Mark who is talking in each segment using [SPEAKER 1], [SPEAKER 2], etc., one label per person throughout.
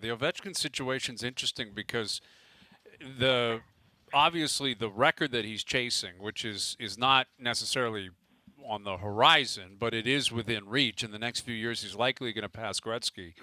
[SPEAKER 1] the Ovechkin situation's interesting because obviously the record that he's chasing, which is not necessarily on the horizon, but it is within reach. In the next few years, he's likely going to pass Gretzky.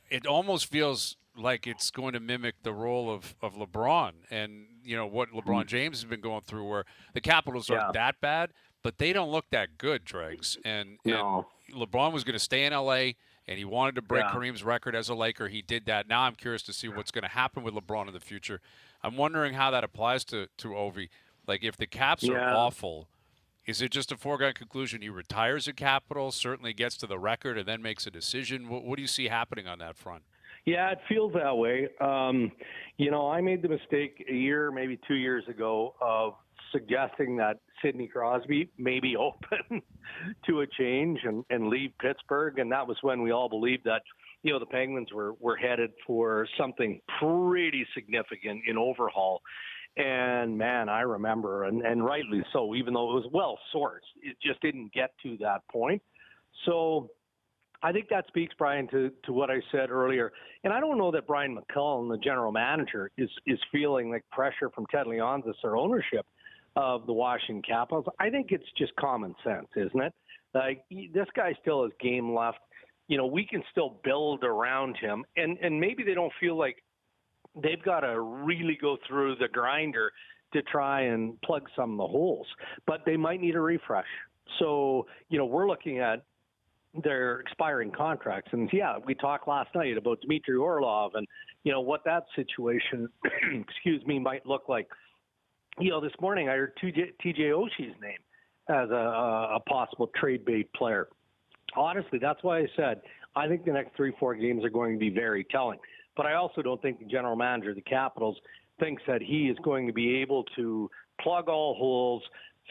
[SPEAKER 1] It almost feels like it's going to mimic the role of LeBron and, what LeBron James has been going through, where the Capitals aren't that bad, but they don't look that good, Dregs. And LeBron was going to stay in L.A., and he wanted to break Kareem's record as a Laker. He did that. Now I'm curious to see what's going to happen with LeBron in the future. I'm wondering how that applies to Ovi. Like, if the Caps are awful, is it just a foregone conclusion he retires at Capitals, certainly gets to the record, and then makes a decision? What do you see happening on that front?
[SPEAKER 2] Yeah, it feels that way. I made the mistake a year, maybe 2 years ago, of suggesting that Sidney Crosby may be open to a change and leave Pittsburgh. And that was when we all believed that, the Penguins were headed for something pretty significant in overhaul. And, man, I remember, and rightly so, even though it was well-sourced, it just didn't get to that point. So I think that speaks, Brian, to what I said earlier. And I don't know that Brian McCullough, the general manager, is feeling like pressure from Ted Leonsis or ownership of the Washington Capitals. I think it's just common sense, isn't it? Like, this guy still has game left. We can still build around him. And maybe they don't feel like they've got to really go through the grinder to try and plug some of the holes. But they might need a refresh. So, we're looking at their expiring contracts. And, we talked last night about Dmitry Orlov and, what that situation, might look like. This morning I heard TJ Oshie's name as a possible trade bait player. Honestly, that's why I said I think the next 3-4 games are going to be very telling. But I also don't think the general manager of the Capitals thinks that he is going to be able to plug all holes,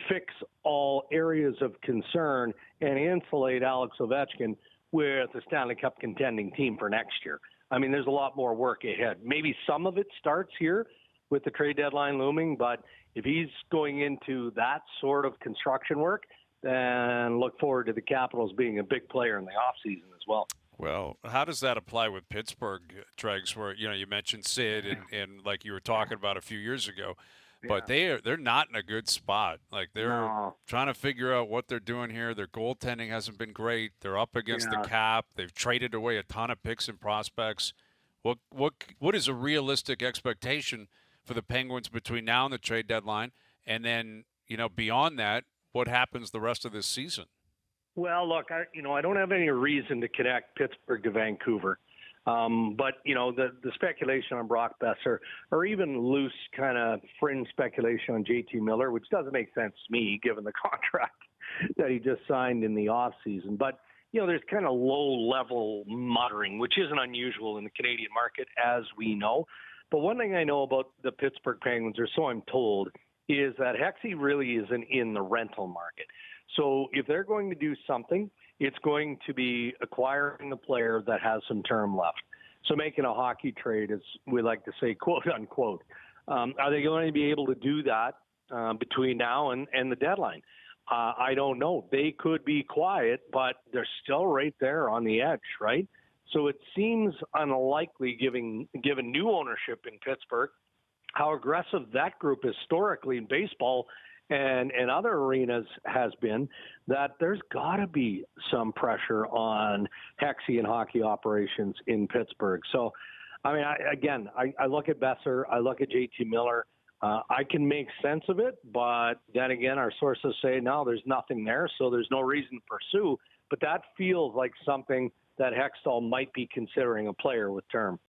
[SPEAKER 2] fix all areas of concern, and insulate Alex Ovechkin with a Stanley Cup contending team for next year. I mean, there's a lot more work ahead. Maybe some of it starts here with the trade deadline looming, but if he's going into that sort of construction work, then look forward to the Capitals being a big player in the offseason as well.
[SPEAKER 1] Well, how does that apply with Pittsburgh, Dregs, where, you mentioned Sid and like you were talking about a few years ago, but they're not in a good spot. Like, they're trying to figure out what they're doing here. Their goaltending hasn't been great. They're up against the cap. They've traded away a ton of picks and prospects. What is a realistic expectation for the Penguins between now and the trade deadline? And then, beyond that, what happens the rest of this season?
[SPEAKER 2] Well, look, I don't have any reason to connect Pittsburgh to Vancouver. But, the speculation on Brock Besser, or even loose kind of fringe speculation on JT Miller, which doesn't make sense to me given the contract that he just signed in the offseason. But, there's kind of low-level muttering, which isn't unusual in the Canadian market, as we know. But one thing I know about the Pittsburgh Penguins, or so I'm told, is that Hexie really isn't in the rental market. So if they're going to do something, it's going to be acquiring a player that has some term left. So making a hockey trade, as we like to say, quote unquote. Are they going to be able to do that between now and the deadline? I don't know. They could be quiet, but they're still right there on the edge, right? So it seems unlikely, given new ownership in Pittsburgh, how aggressive that group historically in baseball and other arenas has been, that there's got to be some pressure on Hexie and hockey operations in Pittsburgh. So, I mean, I look at Besser, I look at JT Miller. I can make sense of it, but then again, our sources say, no, there's nothing there, so there's no reason to pursue. But that feels like something that Hextall might be considering a player with term.